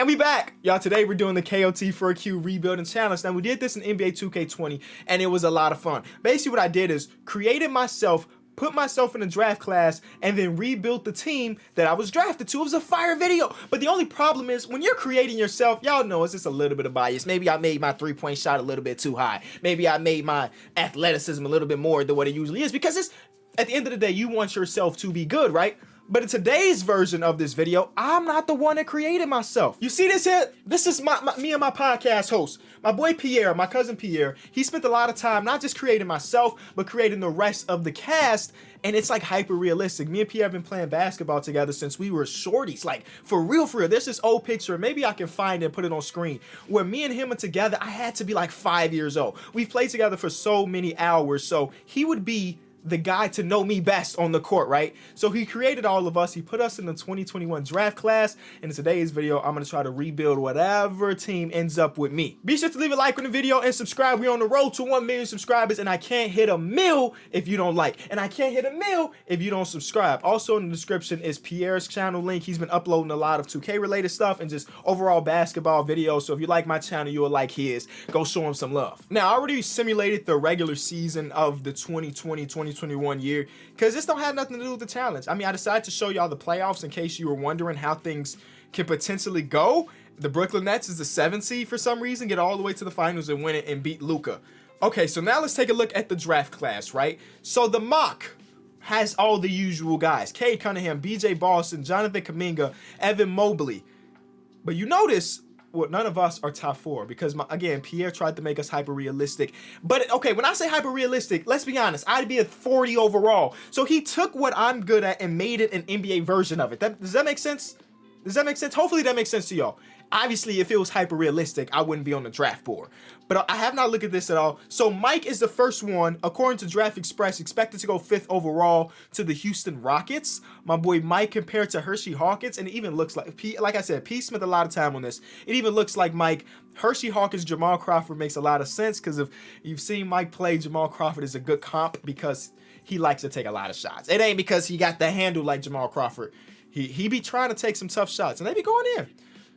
And we back. Y'all, today we're doing the KOT for a Q rebuilding challenge. Now, we did this in NBA 2K20, and it was a lot of fun. Basically, what I did is created myself, put myself in a draft class, and then rebuilt the team that I was drafted to. It was a fire video. But the only problem is, when you're creating yourself, y'all know it's just a little bit of bias. Maybe I made my three-point shot a little bit too high. Maybe I made my athleticism a little bit more than what it usually is. Because it's, at the end of the day, you want yourself to be good, right? But in today's version of this video, I'm not the one that created myself. You see this here? This is me and my podcast host. My boy Pierre, my cousin Pierre, he spent a lot of time not just creating myself, but creating the rest of the cast. And it's like hyper realistic. Me and Pierre have been playing basketball together since we were shorties. Like, for real, for real. There's this old picture, maybe I can find it and put it on screen, where me and him are together. I had to be like 5 years old. We've played together for so many hours. So he would be the guy to know me best on the court, right? So he created all of us. He put us in the 2021 draft class. And in today's video, I'm gonna try to rebuild whatever team ends up with me. Be sure to leave a like on the video and subscribe. We're on the road to 1 million subscribers, and I can't hit a mil if you don't like. And I can't hit a mil if you don't subscribe. Also in the description is Pierre's channel link. He's been uploading a lot of 2K related stuff and just overall basketball videos. So if you like my channel, you'll like his. Go show him some love. Now, I already simulated the regular season of the 2020-2021 year, because this don't have nothing to do with the challenge. I mean, I decided to show y'all the playoffs in case you were wondering how things can potentially go. The Brooklyn Nets is the 7th seed for some reason, get all the way to the finals and win it and beat Luka. Okay, so now let's take a look at the draft class, right? So the mock has all the usual guys: Cade Cunningham, BJ Boston, Jonathan Kuminga, Evan Mobley. But you notice, well, none of us are top 4 because, again, Pierre tried to make us hyper-realistic. But, okay, when I say hyper-realistic, let's be honest, I'd be a 40 overall. So he took what I'm good at and made it an NBA version of it. Does that make sense? Does that make sense? Hopefully that makes sense to y'all. Obviously, if it was hyper-realistic, I wouldn't be on the draft board. But I have not looked at this at all. So Mike is the first one, according to Draft Express, expected to go 5th overall to the Houston Rockets. My boy Mike compared to Hershey Hawkins, and it even looks like, like I said, P spent a lot of time on this. It even looks like Mike. Hershey Hawkins, Jamal Crawford makes a lot of sense, because if you've seen Mike play, Jamal Crawford is a good comp because he likes to take a lot of shots. It ain't because he got the handle like Jamal Crawford. He be trying to take some tough shots, and they be going in.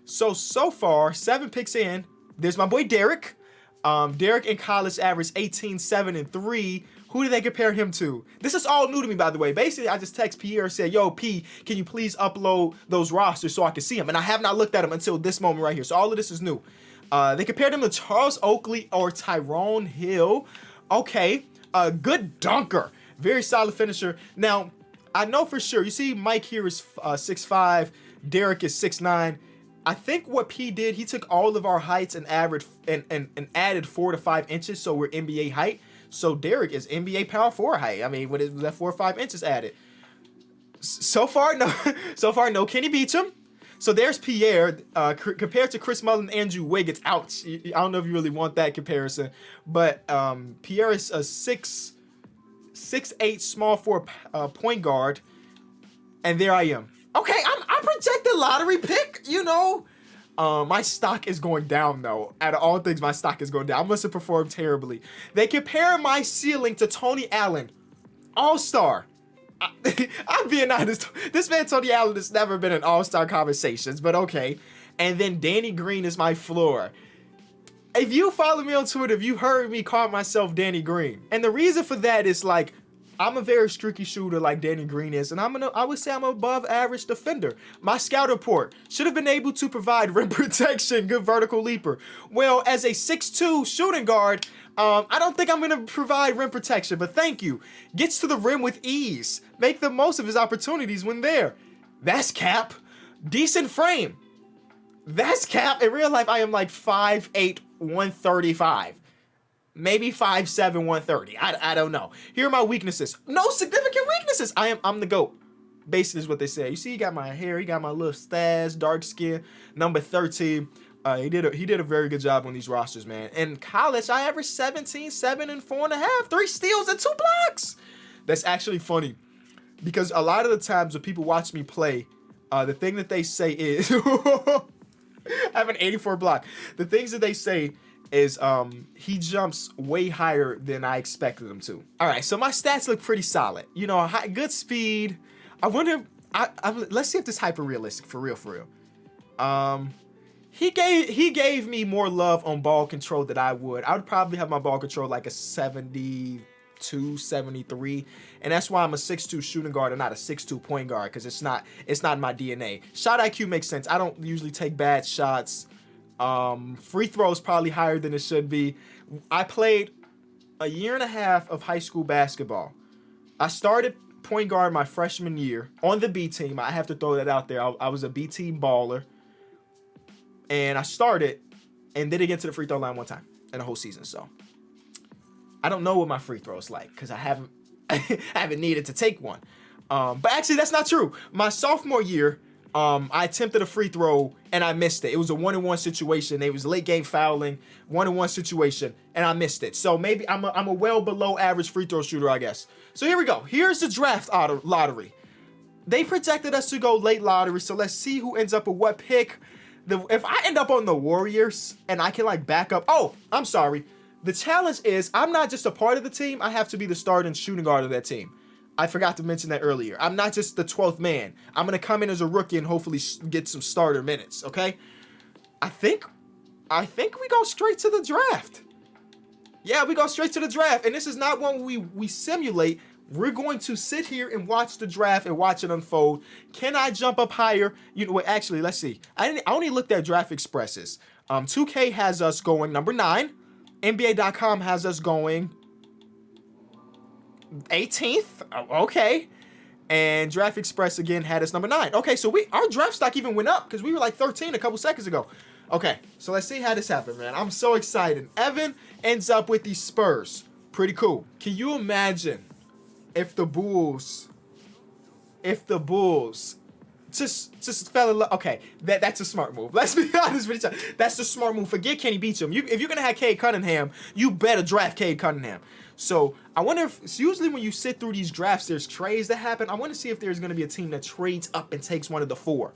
So far, 7 picks in. There's my boy Derek. Derek in college averaged 18, 7, and 3. Who do they compare him to? This is all new to me, by the way. Basically, I just text Pierre and said, yo, P, can you please upload those rosters so I can see them? And I have not looked at them until this moment right here. So all of this is new. They compared him to Charles Oakley or Tyrone Hill. Okay, a good dunker. Very solid finisher. Now, I know for sure. You see Mike here is 6'5". Derek is 6'9". I think what P did, he took all of our heights and averaged and added 4 to 5 inches, so we're NBA height. So Derek is NBA power forward height. I mean, what is that, 4 or 5 inches added? So far, no. So far, no Kenny Beecham. So there's Pierre compared to Chris Mullin and Andrew Wiggins. Ouch. I don't know if you really want that comparison, but Pierre is a 6'8" small forward point guard, and there I am. Okay, I'm projected lottery pick, you know. My stock is going down, though. Out of all things, my stock is going down. I must have performed terribly. They compare my ceiling to Tony Allen, all-star. I'm being honest. This man, Tony Allen, has never been in all-star conversations, but okay. And then Danny Green is my floor. If you follow me on Twitter, if you heard me call myself Danny Green. And the reason for that is, like, I'm a very streaky shooter like Danny Green is, and I would say I'm an above average defender. My scout report should have been able to provide rim protection, good vertical leaper. Well, as a 6'2" shooting guard, I don't think I'm going to provide rim protection, but thank you. Gets to the rim with ease. Make the most of his opportunities when there. That's cap. Decent frame. That's cap. In real life, I am like 5'8", 135. Maybe 5'7", 130. I don't know. Here are my weaknesses. No significant weaknesses. I'm the GOAT. Basically is what they say. You see, he got my hair. He got my little stash, dark skin. Number 13. He did a very good job on these rosters, man. In college, I averaged 17, 7, and 4.5. 3 steals and 2 blocks. That's actually funny, because a lot of the times when people watch me play, the thing that they say is I have an 84 block. The things that they say is he jumps way higher than I expected him to. All right, so my stats look pretty solid. You know, good speed. I wonder, let's see if this is hyper realistic, for real. He gave me more love on ball control than I would. I would probably have my ball control like a 72, 73. And that's why I'm a 6'2 shooting guard and not a 6'2 point guard, because it's not in my DNA. Shot IQ makes sense. I don't usually take bad shots. Free throws probably higher than it should be. I played a year and a half of high school basketball. I started point guard my freshman year on the B team. I have to throw that out there. I was a B team baller. And I started and didn't get to the free throw line one time in the whole season. So I don't know what my free throw is like, because I haven't needed to take one. But actually, that's not true. My sophomore year, I attempted a free throw and I missed it. It was a 1-on-1 situation. It was late game fouling, 1-on-1 situation, and I missed it. So maybe I'm a well below average free throw shooter, I guess. So here we go. Here's the draft lottery. They projected us to go late lottery, so let's see who ends up with what pick. If I end up on the Warriors and I can like back up. Oh, I'm sorry. The challenge is I'm not just a part of the team. I have to be the starting shooting guard of that team. I forgot to mention that earlier. I'm not just the 12th man. I'm going to come in as a rookie and hopefully get some starter minutes, okay? I think we go straight to the draft. Yeah, we go straight to the draft. And this is not one we simulate. We're going to sit here and watch the draft and watch it unfold. Can I jump up higher? You know what? Actually, let's see. I only looked at Draft Expresses. 2K has us going number 9. NBA.com has us going 18th. Okay. And Draft Express again had us number 9. Okay, so our draft stock even went up because we were like 13 a couple seconds ago. Okay, so let's see how this happened, man. I'm so excited. Evan ends up with the Spurs. Pretty cool. Can you imagine if the Bulls just fell in love? Okay, that's a smart move. Let's be honest with each other. That's the smart move. Forget Kenny Beecham. If you're gonna have Cade Cunningham, you better draft Cade Cunningham. So I wonder if usually when you sit through these drafts, there's trades that happen. I want to see if there's gonna be a team that trades up and takes one of the 4.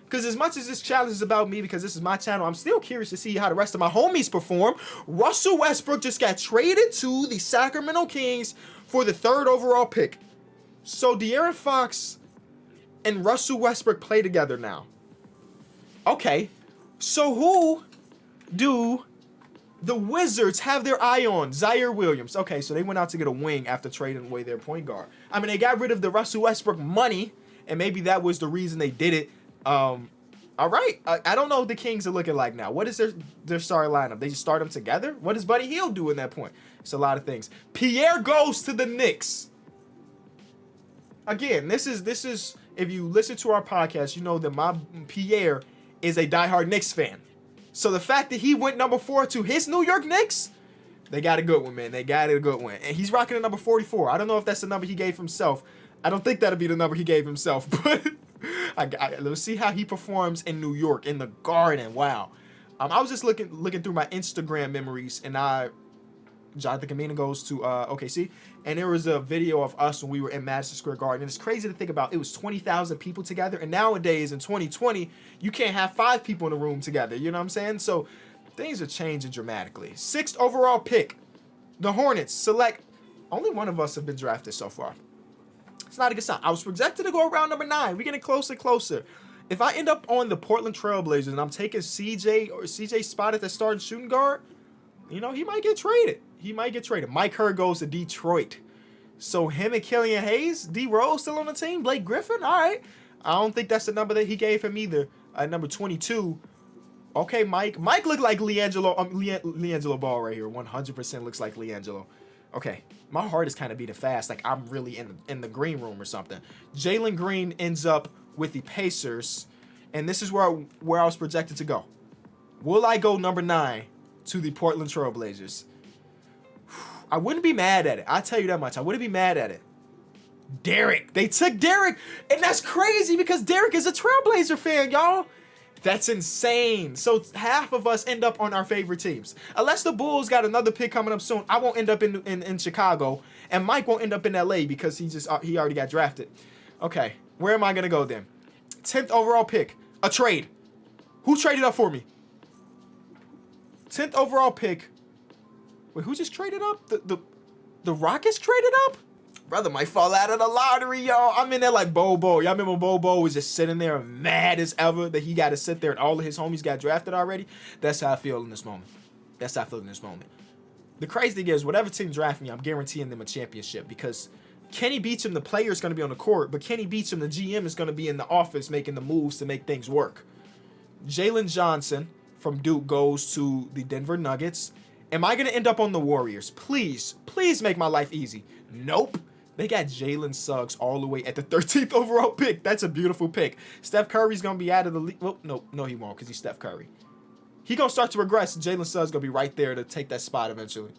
Because as much as this challenge is about me, because this is my channel, I'm still curious to see how the rest of my homies perform. Russell Westbrook just got traded to the Sacramento Kings for the 3rd overall pick. So De'Aaron Fox and Russell Westbrook play together now. Okay, so who do the Wizards have their eye on? Zaire Williams. Okay, so they went out to get a wing after trading away their point guard. I mean, they got rid of the Russell Westbrook money, and maybe that was the reason they did it. All right. I don't know what the Kings are looking like now. What is their starting lineup? They just start them together? What does Buddy Hield do in that point? It's a lot of things. Pierre goes to the Knicks. Again, this is if you listen to our podcast, you know that my Pierre is a diehard Knicks fan. So the fact that he went number 4 to his New York Knicks, they got a good one, man. They got a good one. And he's rocking a number 44. I don't know if that's the number he gave himself. I don't think that'll be the number he gave himself, but let's see how he performs in New York, in the Garden. Wow. I was just looking through my Instagram memories, and Jonathan Kamina goes to OKC, and there was a video of us when we were in Madison Square Garden. And it's crazy to think about. It was 20,000 people together, and nowadays in 2020, you can't have 5 people in a room together. You know what I'm saying? So things are changing dramatically. 6th overall pick, the Hornets select. Only one of us have been drafted so far. It's not a good sign. I was projected to go around number 9. We're getting closer and closer. If I end up on the Portland Trailblazers and I'm taking CJ's spot at the starting shooting guard, you know, he might get traded. Mike Hurd goes to Detroit. So him and Killian Hayes, D Rose still on the team. Blake Griffin, all right. I don't think that's the number that he gave him either. Number 22. Okay, Mike. Mike looked like LiAngelo Ball right here. 100% looks like LiAngelo. Okay, my heart is kind of beating fast, like I'm really in the green room or something. Jalen Green ends up with the Pacers, and this is where I was projected to go. Will I go number 9 to the Portland Trailblazers? I wouldn't be mad at it. I'll tell you that much. I wouldn't be mad at it. Derek. They took Derek, and that's crazy because Derek is a Trailblazer fan, y'all. That's insane. So half of us end up on our favorite teams. Unless the Bulls got another pick coming up soon, I won't end up in Chicago, and Mike won't end up in LA because he already got drafted. Okay, where am I gonna go then? 10th overall pick, a trade. Who traded up for me? 10th overall pick. Wait, who just traded up? The Rockets traded up? Brother might fall out of the lottery, y'all. I'm in there like Bobo. Y'all remember Bobo was just sitting there mad as ever that he got to sit there and all of his homies got drafted already? That's how I feel in this moment. That's how I feel in this moment. The crazy thing is, whatever team drafts me, I'm guaranteeing them a championship because Kenny Beecham, the player, is going to be on the court, but Kenny Beecham, the GM, is going to be in the office making the moves to make things work. Jalen Johnson from Duke goes to the Denver Nuggets. Am I going to end up on the Warriors? Please, please make my life easy. Nope. They got Jalen Suggs all the way at the 13th overall pick. That's a beautiful pick. Steph Curry's going to be out of the league. Well, no, he won't because he's Steph Curry. He going to start to regress. Jalen Suggs going to be right there to take that spot eventually.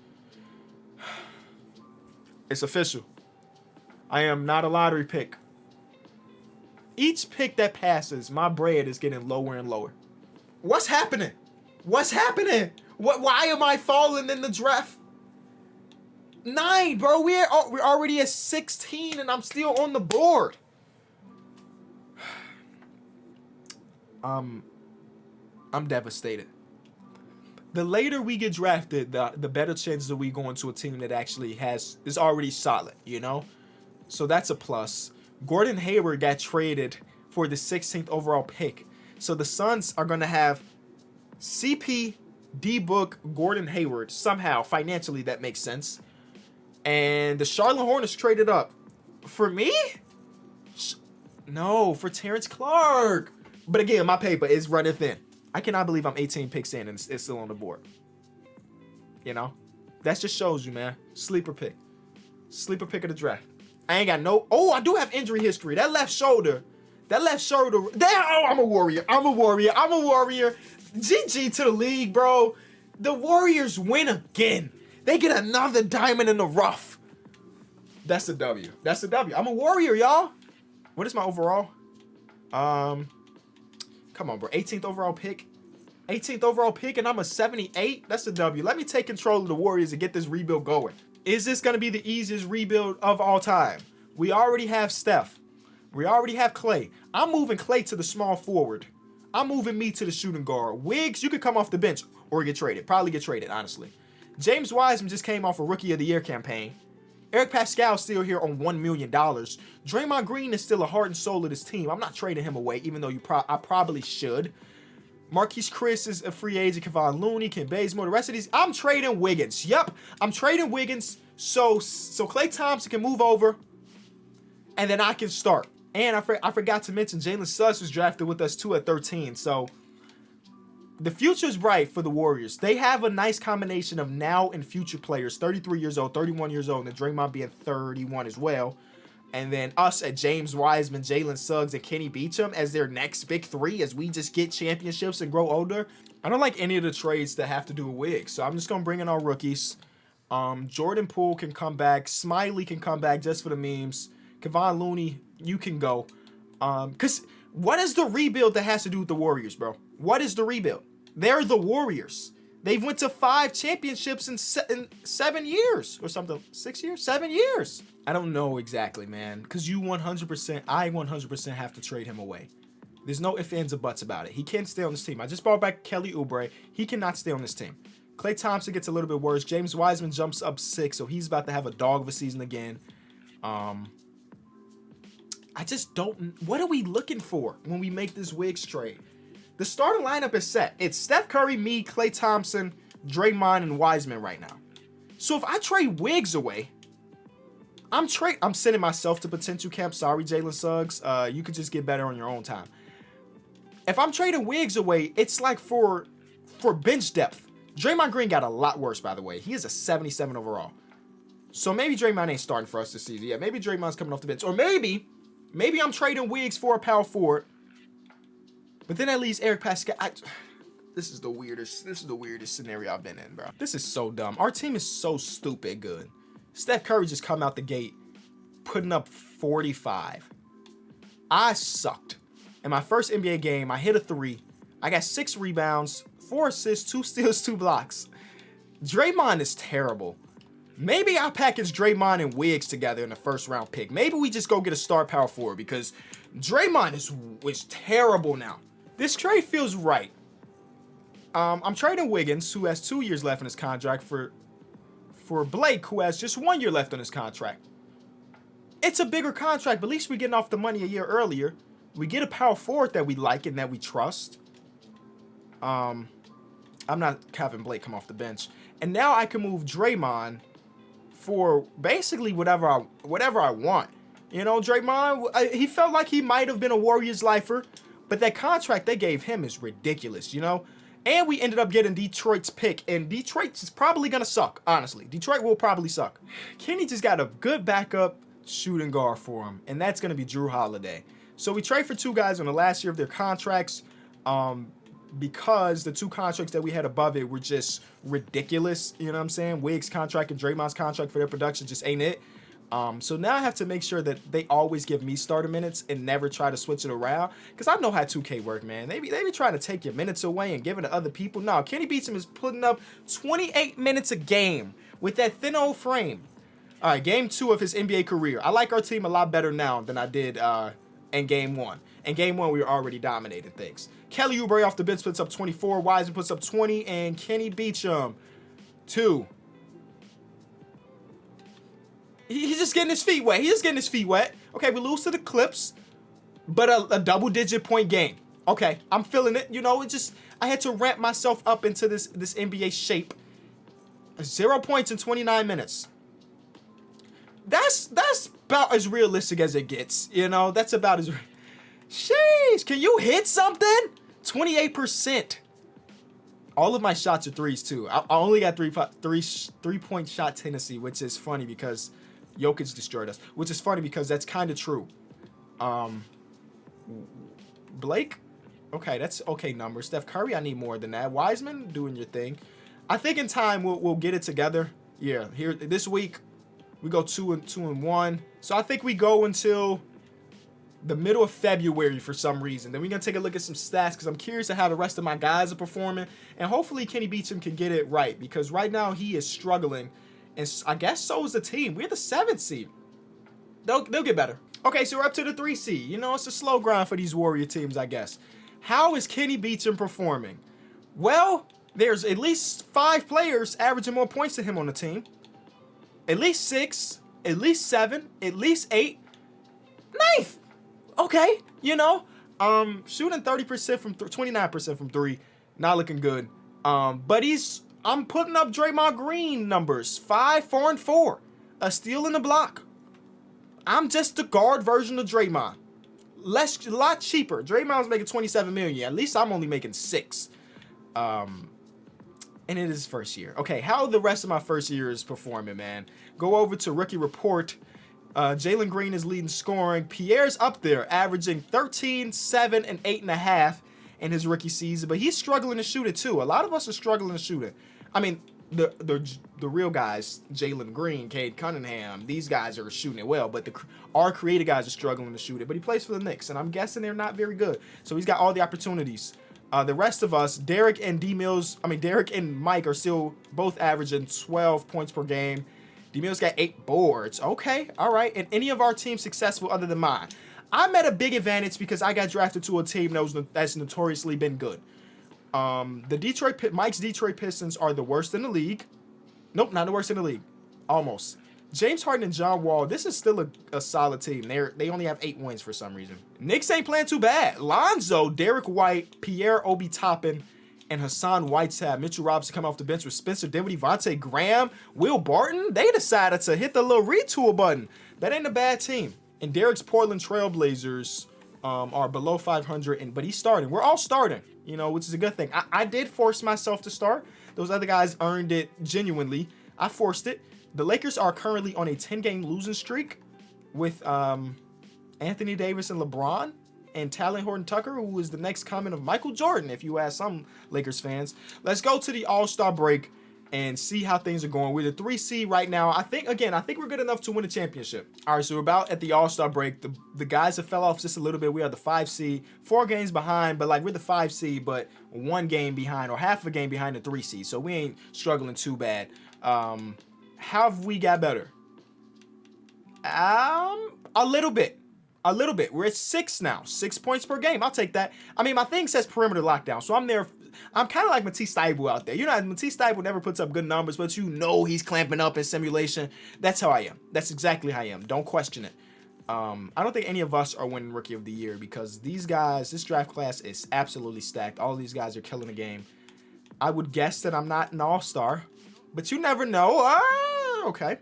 It's official. I am not a lottery pick. Each pick that passes, my bread is getting lower and lower. What's happening? What's happening? Why am I falling in the draft? 9, bro. We're already at 16 and I'm still on the board. I'm devastated. The later we get drafted, the better chances that we go into a team that actually is already solid, you know? So that's a plus. Gordon Hayward got traded for the 16th overall pick. So the Suns are going to have CP, D-Book, Gordon Hayward. Somehow, financially, that makes sense. And the Charlotte Hornets traded up. For me? No, for Terrence Clark. But again, my paper is running thin. I cannot believe I'm 18 picks in and it's still on the board. You know? That just shows you, man. Sleeper pick. Sleeper pick of the draft. I ain't got no... Oh, I do have injury history. That left shoulder. Oh, I'm a warrior. GG to the league, bro. The Warriors win again. They get another diamond in the rough. That's a W. I'm a warrior, y'all. What is my overall? Come on, bro. 18th overall pick. 18th overall pick, and I'm a 78. That's a W. Let me take control of the Warriors and get this rebuild going. Is this going to be the easiest rebuild of all time? We already have Steph. We already have Clay. I'm moving Clay to the small forward. I'm moving me to the shooting guard. Wiggs, you could come off the bench or get traded. Probably get traded, honestly. James Wiseman just came off a Rookie of the Year campaign. Eric Pascal's still here on $1 million. Draymond Green is still a heart and soul of this team. I'm not trading him away, even though I probably should. Marquise Chris is a free agent. Kevon Looney, Ken Bazemore, the rest of these. I'm trading Wiggins. Yep, I'm trading Wiggins so Klay Thompson can move over, and then I can start. And I forgot to mention Jalen Suggs was drafted with us too at 13. So the future's bright for the Warriors. They have a nice combination of now and future players. 33 years old, 31 years old, and then Draymond being 31 as well. And then us at James Wiseman, Jalen Suggs, and Kenny Beecham as their next big three as we just get championships and grow older. I don't like any of the trades that have to do with Wiggs. So I'm just going to bring in our rookies. Jordan Poole can come back. Smiley can come back just for the memes. Kevon Looney, you can go. Because what is the rebuild that has to do with the Warriors, bro? What is the rebuild? They're the Warriors. They've went to 5 championships in 7 years or something. 6 years? 7 years. I don't know exactly, man. Because I 100% have to trade him away. There's no ifs, ands, or buts about it. He can't stay on this team. I just brought back Kelly Oubre. He cannot stay on this team. Klay Thompson gets a little bit worse. James Wiseman jumps up 6, so he's about to have a dog of a season again. I just don't... What are we looking for when we make this Wiggs trade? The starting lineup is set. It's Steph Curry, me, Klay Thompson, Draymond, and Wiseman right now. So if I trade Wiggs away, I'm sending myself to potential camp. Sorry, Jalen Suggs. You could just get better on your own time. If I'm trading Wiggs away, it's like for bench depth. Draymond Green got a lot worse, by the way. He is a 77 overall. So maybe Draymond ain't starting for us this season. Yeah, maybe Draymond's coming off the bench. Or maybe I'm trading Wiggs for a power forward. But then that leaves Eric Pascal. This is the weirdest scenario I've been in, bro. This is so dumb. Our team is so stupid good. Steph Curry just come out the gate putting up 45. I sucked. In my first NBA game, I hit a 3. I got 6 rebounds, 4 assists, 2 steals, 2 blocks. Draymond is terrible. Maybe I package Draymond and Wiggs together in the first round pick. Maybe we just go get a star power forward because Draymond is terrible now. This trade feels right. I'm trading Wiggins, who has 2 years left in his contract, for Blake, who has just 1 year left on his contract. It's a bigger contract, but at least we're getting off the money a year earlier. We get a power forward that we like and that we trust. I'm not having Blake come off the bench. And now I can move Draymond for basically whatever I want. You know, Draymond, he felt like he might have been a Warriors lifer, but that contract they gave him is ridiculous, you know? And we ended up getting Detroit's pick, and Detroit's probably going to suck, honestly. Detroit will probably suck. Kenny just got a good backup shooting guard for him, and that's going to be Drew Holiday. So we trade for two guys on the last year of their contracts because the two contracts that we had above it were just ridiculous, you know what I'm saying? Wiggs' contract and Draymond's contract for their production just ain't it. So now I have to make sure that they always give me starter minutes and never try to switch it around. Because I know how 2K work, man. They be trying to take your minutes away and give it to other people. No, Kenny Beecham is putting up 28 minutes a game with that thin old frame. All right, game 2 of his NBA career. I like our team a lot better now than I did in game 1. In game 1, we were already dominating things. Kelly Oubre off the bench puts up 24. Wiseman puts up 20. And Kenny Beecham, 2. He's just getting his feet wet. Okay, we lose to the Clips, but a double-digit point game. Okay, I'm feeling it. You know, I had to ramp myself up into this NBA shape. 0 points in 29 minutes. That's about as realistic as it gets. You know, that's about as... Sheesh, can you hit something? 28%. All of my shots are threes, too. I only got three-point shot tendency, which is funny because... Jokic destroyed us, which is funny because that's kind of true. Blake, okay, that's okay numbers. Steph Curry, I need more than that. Wiseman, doing your thing. I think in time we'll get it together. Yeah, here this week we go 2-1. So I think we go until the middle of February for some reason. Then we're gonna take a look at some stats because I'm curious to how the rest of my guys are performing, and hopefully Kenny Beecham can get it right because right now he is struggling. And I guess so is the team. We're the 7th seed. They'll get better. Okay, so we're up to the 3 seed. You know, it's a slow grind for these Warrior teams, I guess. How is Kenny Beecham performing? Well, there's at least 5 players averaging more points than him on the team. At least 6. At least 7. At least 8. 9th. Okay, you know. Shooting 30% from 29% from 3. Not looking good. But I'm putting up Draymond Green numbers. 5, 4, and 4. A steal in the block. I'm just the guard version of Draymond. A lot cheaper. Draymond's making $27 million. At least I'm only making 6. And it is his first year. Okay, how the rest of my first year is performing, man. Go over to Rookie Report. Jalen Green is leading scoring. Pierre's up there, averaging 13, 7, and 8.5 in his rookie season. But he's struggling to shoot it, too. A lot of us are struggling to shoot it. I mean, the real guys, Jalen Green, Cade Cunningham, these guys are shooting it well, but our creative guys are struggling to shoot it. But he plays for the Knicks, and I'm guessing they're not very good. So he's got all the opportunities. The rest of us, Derek and Mike are still both averaging 12 points per game. D-Mills got 8 boards. Okay, all right. And any of our teams successful other than mine? I'm at a big advantage because I got drafted to a team that's notoriously been good. Mike's Detroit Pistons are the worst in the league. Nope, not the worst in the league. Almost. James Harden and John Wall, this is still a solid team. They only have 8 wins for some reason. Knicks ain't playing too bad. Lonzo, Derek White, Pierre Obi-Toppin, and Hassan Whiteside. Mitchell Robinson come off the bench with Spencer Dinwiddie, Vontae Graham, Will Barton. They decided to hit the little retool button. That ain't a bad team. And Derek's Portland Trailblazers are below 500, but he's starting. We're all starting, you know, which is a good thing. I did force myself to start. Those other guys earned it genuinely. I forced it. The Lakers are currently on a 10-game losing streak with Anthony Davis and LeBron and Talen Horton-Tucker, who is the next coming of Michael Jordan, if you ask some Lakers fans. Let's go to the All-Star break and see how things are going. We're the 3 seed right now. I think we're good enough to win a championship. All right, so we're about at the All-Star break. The guys have fell off just a little bit. We are the 5 seed, 4 games behind, but like we're the 5 seed, but 1 game behind or half a game behind the 3 seed. So we ain't struggling too bad. How have we got better? A little bit. We're at 6 now. 6 points per game. I'll take that. I mean, my thing says perimeter lockdown, so I'm there. I'm kind of like Matisse Thybulle out there. You know, Matisse Thybulle never puts up good numbers, but you know he's clamping up in simulation. That's how I am. That's exactly how I am. Don't question it. I don't think any of us are winning Rookie of the Year because these guys, this draft class is absolutely stacked. All these guys are killing the game. I would guess that I'm not an all-star, but you never know. Okay.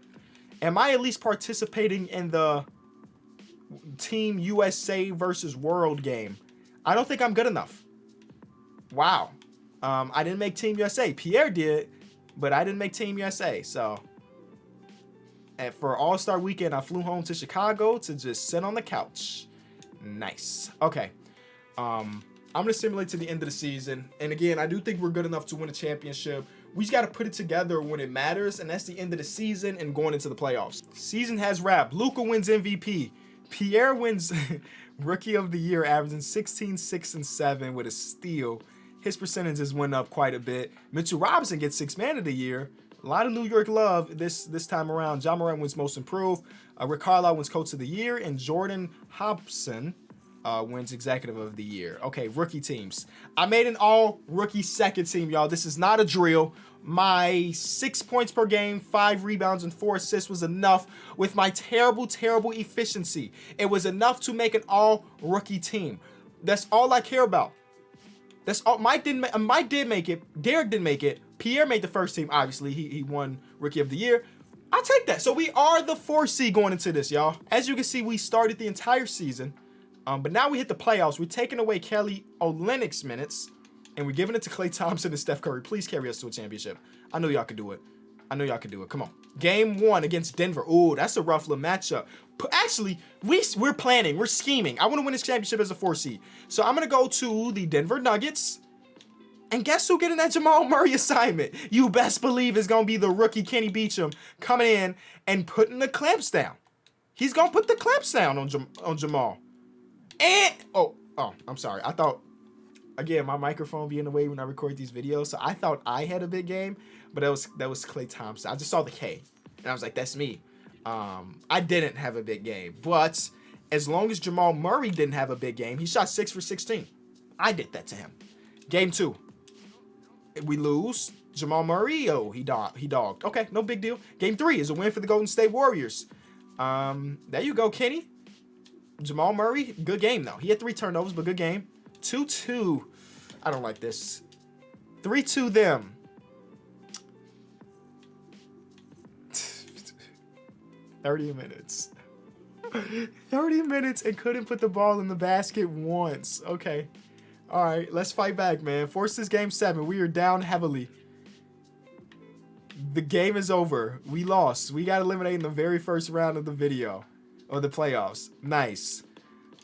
Am I at least participating in the Team USA versus World game? I don't think I'm good enough. Wow. I didn't make Team USA. Pierre did, but I didn't make Team USA. So, and for All-Star Weekend, I flew home to Chicago to just sit on the couch. Nice. Okay. I'm going to simulate to the end of the season. And again, I do think we're good enough to win a championship. We just got to put it together when it matters, and that's the end of the season and going into the playoffs. Season has wrapped. Luka wins MVP. Pierre wins Rookie of the Year, averaging 16, 6, and 7 with a steal. His percentages went up quite a bit. Mitchell Robinson gets 6th Man of the Year. A lot of New York love this time around. John Moran wins Most Improved. Rick Carlisle wins Coach of the Year, and Jordan Hobson wins Executive of the Year. Okay, rookie teams. I made an all-rookie second team, y'all. This is not a drill. My 6 points per game, 5 rebounds, and 4 assists was enough with my terrible, terrible efficiency. It was enough to make an all-rookie team. That's all I care about. That's all. Mike did make it. Derek didn't make it. Pierre made the first team, obviously. He won Rookie of the Year. I'll take that. So we are the 4 seed going into this, y'all. As you can see, we started the entire season. But now we hit the playoffs. We're taking away Kelly Olynyk's minutes, and we're giving it to Klay Thompson and Steph Curry. Please carry us to a championship. I know y'all can do it. I know y'all can do it. Come on. Game 1 against Denver. Ooh, that's a rough little matchup. Actually, we're planning. We're scheming. I want to win this championship as a 4 seed. So I'm going to go to the Denver Nuggets. And guess who getting that Jamal Murray assignment? You best believe it's going to be the rookie Kenny Beecham coming in and putting the clamps down. He's going to put the clamps down on Jamal. And, I'm sorry. I thought, again, my microphone be in the way when I record these videos, so I thought I had a big game, but that was Klay Thompson. I just saw the K, and I was like, that's me. I didn't have a big game, but as long as Jamal Murray didn't have a big game, he shot 6 for 16. I did that to him. Game 2, we lose. Jamal Murray, he dogged. Okay, no big deal. Game 3 is a win for the Golden State Warriors. There you go, Kenny. Jamal Murray, good game, though. He had 3 turnovers, but good game. 2-2. I don't like this. 3-2 them. 30 minutes. 30 minutes and couldn't put the ball in the basket once. Okay. All right, let's fight back, man. Force this game 7. We are down heavily. The game is over. We lost. We got eliminated in the very first round of the video. Or the playoffs. Nice.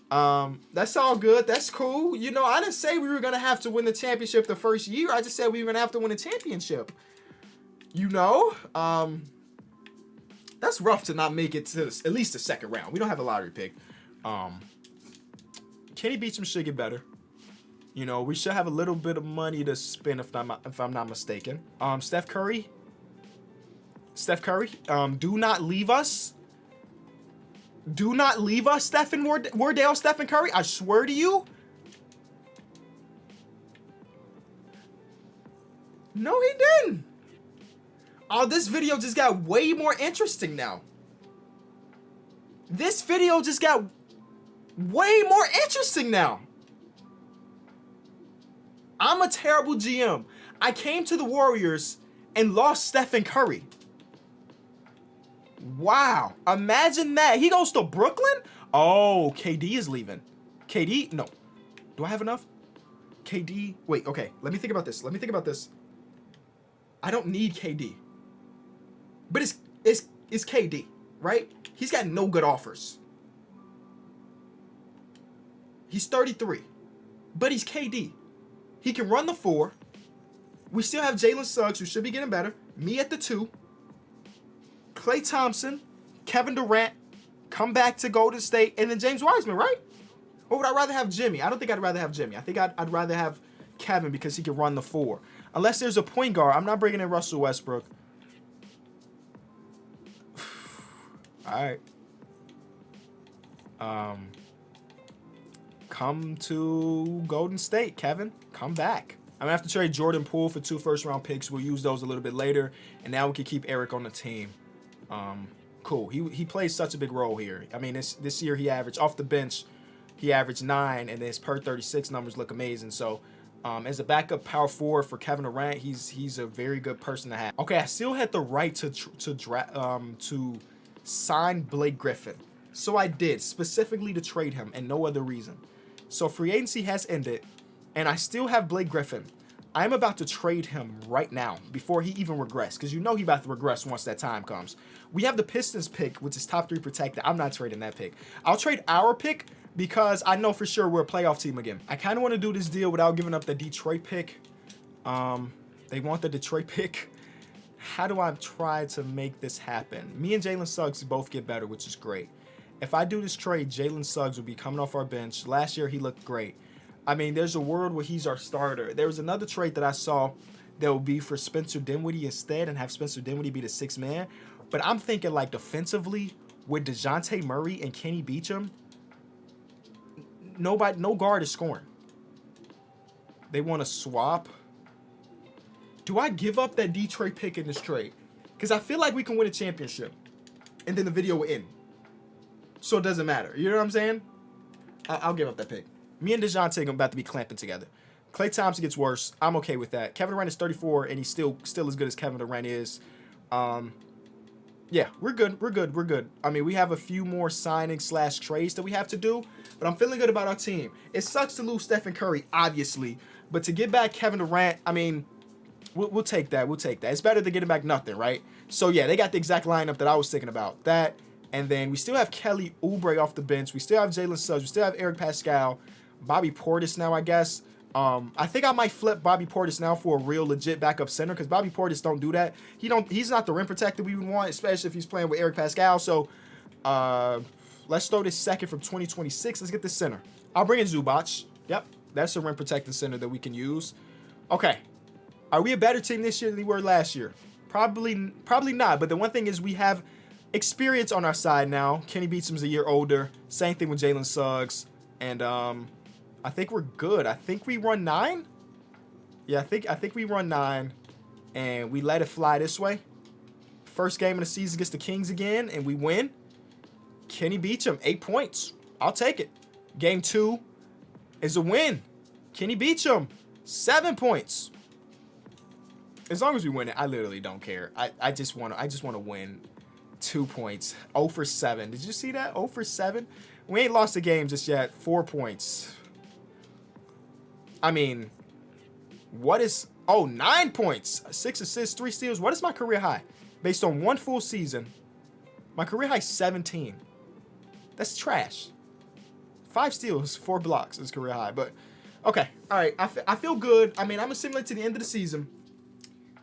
That's all good. That's cool. You know, I didn't say we were going to have to win the championship the first year. I just said we were going to have to win a championship. You know? That's rough to not make it to at least the second round. We don't have a lottery pick. Kenny Beecham should get better. You know, we should have a little bit of money to spend if I'm not mistaken. Steph Curry, do not leave us. Do not leave us, Stephen Wardale, Stephen Curry. I swear to you. No, he didn't. Oh, this video just got way more interesting now. This video just got way more interesting now. I'm a terrible GM. I came to the Warriors and lost Stephen Curry. Wow. Imagine that. He goes to Brooklyn? Oh, KD is leaving. KD? No. Do I have enough? KD? Wait, okay. Let me think about this. I don't need KD. But it's KD, right? He's got no good offers. He's 33. But he's KD. He can run the 4. We still have Jalen Suggs, who should be getting better. Me at the 2. Klay Thompson, Kevin Durant, come back to Golden State, and then James Wiseman, right? Or would I rather have Jimmy? I don't think I'd rather have Jimmy. I think I'd rather have Kevin because he can run the 4. Unless there's a point guard. I'm not bringing in Russell Westbrook. All right. Come to Golden State, Kevin. Come back. I'm going to have to trade Jordan Poole for 2 first-round picks. We'll use those a little bit later. And now we can keep Eric on the team. cool. He plays such a big role here. I mean, this year he averaged off the bench, he averaged 9, and his per 36 numbers look amazing. So, as a backup power forward for Kevin Durant, he's a very good person to have. Okay, I still had the right to sign Blake Griffin, so I did, specifically to trade him and no other reason. So free agency has ended, and I still have Blake Griffin. I'm about to trade him right now before he even regress, because you know he's about to regress once that time comes. We have the Pistons pick, which is top 3 protected. I'm not trading that pick. I'll trade our pick because I know for sure we're a playoff team again. I kind of want to do this deal without giving up the Detroit pick. They want the Detroit pick. How do I try to make this happen? Me and Jalen Suggs both get better, which is great. If I do this trade, Jalen Suggs will be coming off our bench. Last year, he looked great. I mean, there's a world where he's our starter. There was another trade that I saw that would be for Spencer Dinwiddie instead and have Spencer Dinwiddie be the 6th man. But I'm thinking, like, defensively, with DeJounte Murray and Kenny Beecham, no guard is scoring. They want to swap. Do I give up that Detroit pick in this trade? Because I feel like we can win a championship. And then the video will end. So it doesn't matter. You know what I'm saying? I'll give up that pick. Me and DeJounte are about to be clamping together. Klay Thompson gets worse. I'm okay with that. Kevin Durant is 34, and he's still as good as Kevin Durant is. Yeah, we're good. We're good. I mean, we have a few more signings / trades that we have to do, but I'm feeling good about our team. It sucks to lose Stephen Curry, obviously, but to get back Kevin Durant, I mean, we'll take that. We'll take that. It's better than getting back nothing, right? So, yeah, they got the exact lineup that I was thinking about. That, and then we still have Kelly Oubre off the bench. We still have Jalen Suggs. We still have Eric Pascal. Bobby Portis now, I guess. I think I might flip Bobby Portis now for a real legit backup center because Bobby Portis don't do that. He's not the rim protector we would want, especially if he's playing with Eric Pascal. So let's throw this second from 2026. Let's get this center. I'll bring in Zubac. Yep, that's a rim protecting center that we can use. Okay, are we a better team this year than we were last year? Probably not. But the one thing is we have experience on our side now. Kenny Beecham's a year older. Same thing with Jalen Suggs, and I think we're good. I think we run 9. Yeah, I think we run 9, and we let it fly this way. First game of the season against the Kings again, and we win. Kenny Beecham, 8 points. I'll take it. Game 2 is a win. Kenny Beecham, 7 points. As long as we win it, I literally don't care. I just want to win 2 points. 0 for 7. Did you see that? 0 for 7. We ain't lost a game just yet. 4 points. I mean, what is... Oh, 9 points. 6 assists, 3 steals. What is my career high? Based on 1 full season, my career high is 17. That's trash. 5 steals, 4 blocks is career high. But, okay. All right. I feel good. I mean, I'm going to simulate to the end of the season.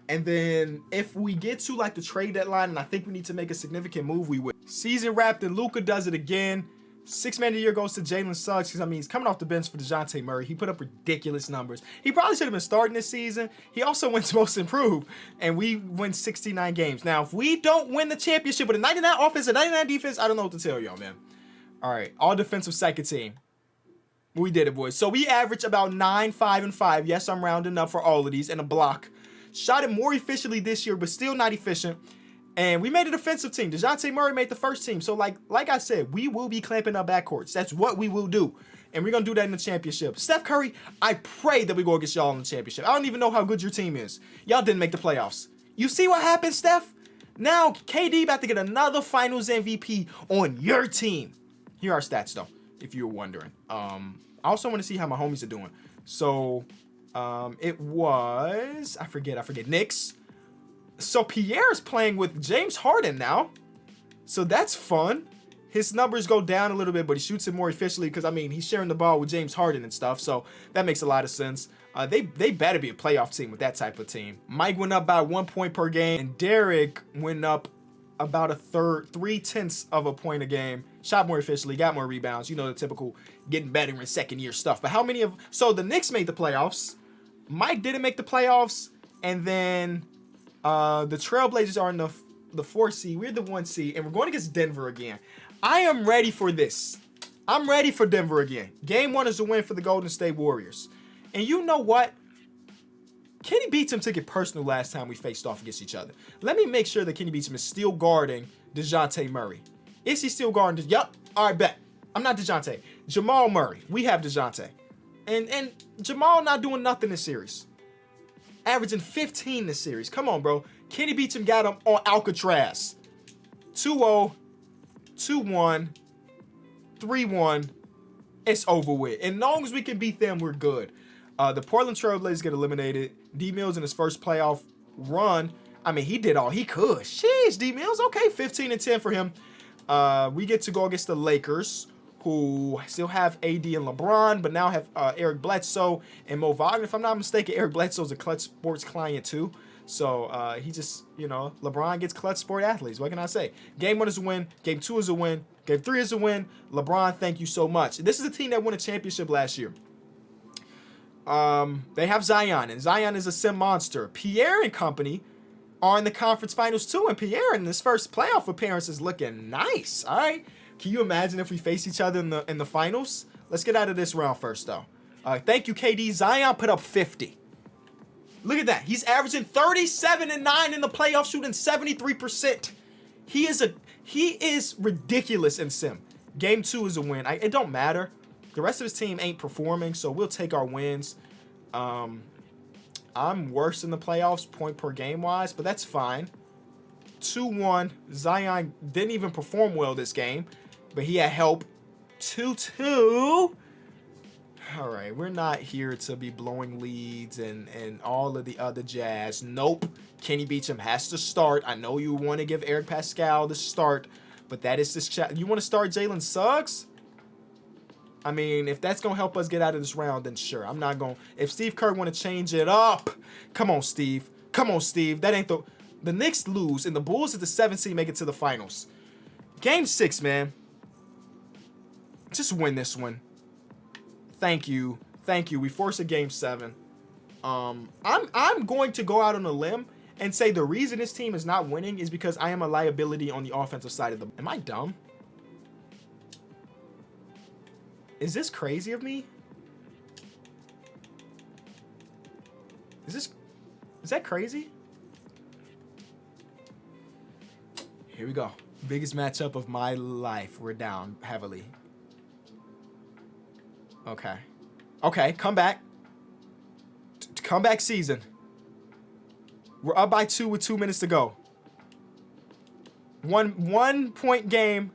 And then if we get to, like, the trade deadline and I think we need to make a significant move, we will. Season wrapped and Luka does it again. 6 man of the year goes to Jalen Suggs because, I mean, he's coming off the bench for DeJounte Murray. He put up ridiculous numbers. He probably should have been starting this season. He also wins most improved, and we win 69 games. Now, if we don't win the championship with a 99 offense and 99 defense, I don't know what to tell y'all, man. All right, all defensive second team. We did it, boys. So we average about 9, 5, and 5. Yes, I'm rounding up for all of these, and a block. Shot it more efficiently this year, but still not efficient. And we made a defensive team. DeJounte Murray made the first team. So, like I said, we will be clamping up backcourts. That's what we will do. And we're going to do that in the championship. Steph Curry, I pray that we go against y'all in the championship. I don't even know how good your team is. Y'all didn't make the playoffs. You see what happened, Steph? Now, KD about to get another finals MVP on your team. Here are our stats, though, if you were wondering. I also want to see how my homies are doing. So, it was... I forget. Knicks. So Pierre's playing with James Harden now. So that's fun. His numbers go down a little bit, but he shoots it more efficiently because, I mean, he's sharing the ball with James Harden and stuff. So that makes a lot of sense. They better be a playoff team with that type of team. Mike went up by 1 point per game, and Derek went up about 3/10 of a point a game. Shot more efficiently, got more rebounds. You know, the typical getting better in second year stuff. But how many of... So the Knicks made the playoffs. Mike didn't make the playoffs. And then... the Trailblazers are in the 4 seed. We're the 1 seed, and we're going against Denver again. I am ready for this. I'm ready for Denver again. Game 1 is a win for the Golden State Warriors. And you know what? Kenny Beecham took it personal last time we faced off against each other. Let me make sure that Kenny Beecham is still guarding DeJounte Murray. Is he still guarding? Yup. All right, bet. I'm not DeJounte. Jamal Murray. We have DeJounte. And Jamal not doing nothing this series. Averaging 15 this series. Come on, bro. Kenny Beecham got him on Alcatraz. 2-0, 2-1, 3-1. It's over with. And as long as we can beat them, we're good. The Portland Trailblazers get eliminated. D Mills in his first playoff run. I mean, he did all he could. Sheesh, D Mills. Okay, 15-10 for him. We get to go against the Lakers, who still have AD and LeBron, but now have Eric Bledsoe and Mo Wagner. If I'm not mistaken, Eric Bledsoe's a Clutch Sports client too. So he just, LeBron gets Clutch Sport athletes. What can I say? Game 1 is a win. Game 2 is a win. Game 3 is a win. LeBron, thank you so much. This is a team that won a championship last year. They have Zion, and Zion is a sim monster. Pierre and company are in the conference finals too, and Pierre in his first playoff appearance is looking nice. All right. Can you imagine if we face each other in the finals? Let's get out of this round first, though. Thank you, KD. Zion put up 50. Look at that. He's averaging 37-9 in the playoffs, shooting 73%. He is ridiculous in sim. Game 2 is a win. It don't matter. The rest of his team ain't performing, so we'll take our wins. I'm worse in the playoffs, point per game wise, but that's fine. 2-1. Zion didn't even perform well this game, but he had help. 2-2. All right, we're not here to be blowing leads and all of the other jazz. Nope. Kenny Beecham has to start. I know you want to give Eric Pascal the start, but that is this chat. You want to start Jalen Suggs? I mean, if that's going to help us get out of this round, then sure. I'm not going to. If Steve Kerr want to change it up, come on, Steve. Come on, Steve. That ain't the Knicks lose, and the Bulls at the 7th seed make it to the finals. Game 6, man. Just win this one. Thank you. Thank you. We force a game 7. I'm going to go out on a limb and say the reason this team is not winning is because I am a liability on the offensive side of the. Am I dumb? Is this crazy of me? Is that crazy? Here we go. Biggest matchup of my life. We're down heavily. Okay. Okay, come back. Comeback season. We're up by 2 with 2 minutes to go. One point game.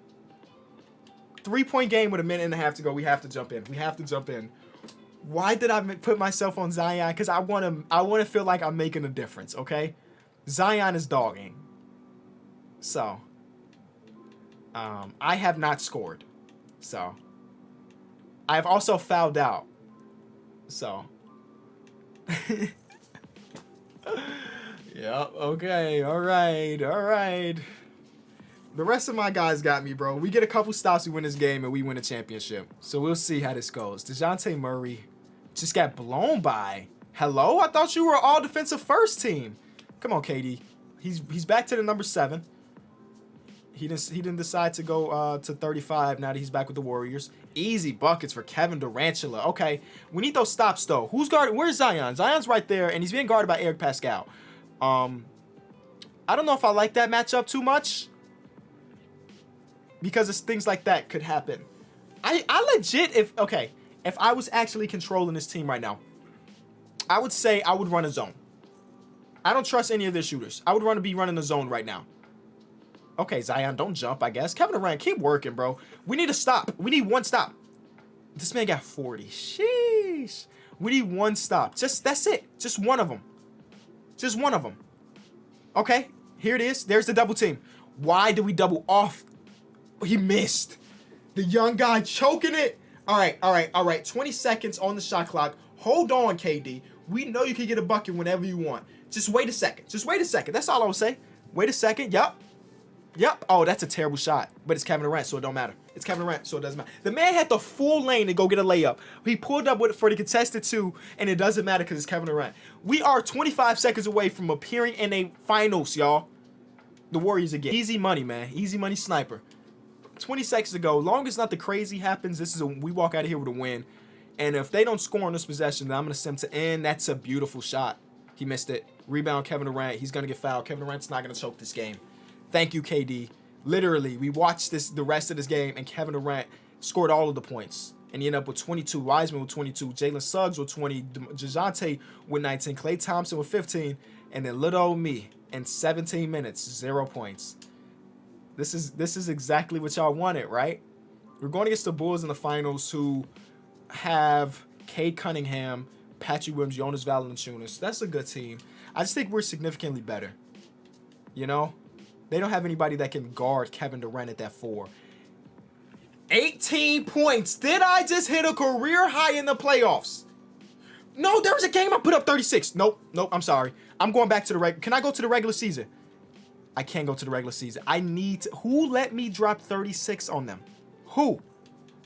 3-point game with a minute and a half to go. We have to jump in. We have to jump in. Why did I put myself on Zion? Because I want to feel like I'm making a difference, okay? Zion is dogging. So, I have not scored. So, I have also fouled out. So. Yep, okay, all right. The rest of my guys got me, bro. We get a couple stops, we win this game, and we win a championship. So we'll see how this goes. DeJounte Murray just got blown by. Hello? I thought you were all defensive first team. Come on, KD. He's back to the number 7. He didn't decide to go to 35 now that he's back with the Warriors. Easy buckets for Kevin Durantula. Okay, we need those stops, though. Who's guarding? Where's Zion? Zion's right there, and he's being guarded by Eric Pascal. I don't know if I like that matchup too much, because it's things like that could happen. I legit, if I was actually controlling this team right now, I would say I would run a zone. I don't trust any of their shooters. I would be running a zone right now. Okay, Zion, don't jump, I guess. Kevin Durant, keep working, bro. We need a stop. We need one stop. This man got 40. Sheesh. We need one stop. That's it. Just one of them. Just one of them. Okay, here it is. There's the double team. Why did we double off? He missed. The young guy choking it. All right. 20 seconds on the shot clock. Hold on, KD. We know you can get a bucket whenever you want. Just wait a second. That's all I would say. Wait a second. Yup. Oh, that's a terrible shot. But it's Kevin Durant, so it don't matter. It's Kevin Durant, so it doesn't matter. The man had the full lane to go get a layup. He pulled up for the contested 2, and it doesn't matter because it's Kevin Durant. We are 25 seconds away from appearing in a finals, y'all. The Warriors again. Easy money, man. Easy money sniper. 20 seconds to go. Long as not the crazy happens, we walk out of here with a win. And if they don't score on this possession, then I'm going to send to end. That's a beautiful shot. He missed it. Rebound, Kevin Durant. He's going to get fouled. Kevin Durant's not going to choke this game. Thank you, KD. Literally, we watched the rest of this game, and Kevin Durant scored all of the points. And he ended up with 22. Wiseman with 22. Jalen Suggs with 20. DeJounte with 19. Klay Thompson with 15. And then little old me in 17 minutes, 0 points. This is exactly what y'all wanted, right? We're going against the Bulls in the finals, who have Cade Cunningham, Patrick Williams, Jonas Valanciunas. That's a good team. I just think we're significantly better. You know? They don't have anybody that can guard Kevin Durant at that 4. 18 points. Did I just hit a career high in the playoffs? No, there was a game I put up 36. Nope, I'm sorry. I'm going back to the Can I go to the regular season? I can't go to the regular season. I need to. Who let me drop 36 on them? Who?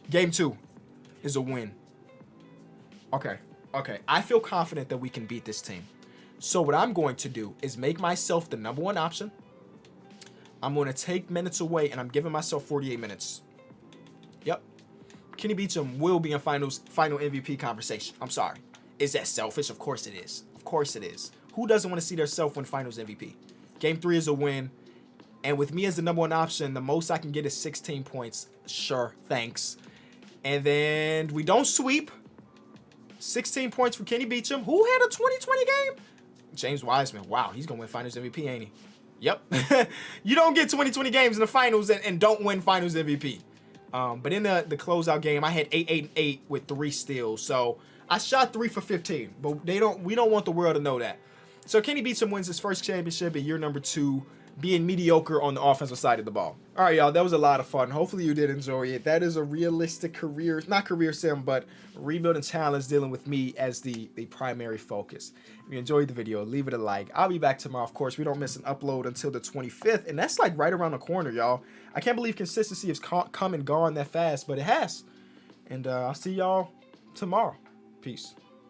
Game 2 is a win. Okay. I feel confident that we can beat this team. So what I'm going to do is make myself the number 1 option. I'm going to take minutes away, and I'm giving myself 48 minutes. Yep. Kenny Beecham will be in final MVP conversation. I'm sorry. Is that selfish? Of course it is. Of course it is. Who doesn't want to see their self win finals MVP? Game 3 is a win. And with me as the number 1 option, the most I can get is 16 points. Sure, thanks. And then we don't sweep. 16 points for Kenny Beecham. Who had a 2020 game? James Wiseman. Wow, he's going to win finals MVP, ain't he? Yep. You don't get 2020 games in the finals and don't win finals MVP. But in the closeout game, I had 8 with 3 steals. So I shot 3 for 15. But we don't want the world to know that. So Kenny Beecham wins his first championship in year number 2, being mediocre on the offensive side of the ball. All right, y'all, that was a lot of fun. Hopefully you did enjoy it. That is a realistic not career sim, but rebuilding challenge dealing with me as the primary focus. If you enjoyed the video, leave it a like. I'll be back tomorrow. Of course, we don't miss an upload until the 25th, and that's like right around the corner, y'all. I can't believe consistency has come and gone that fast, but it has. And I'll see y'all tomorrow. Peace.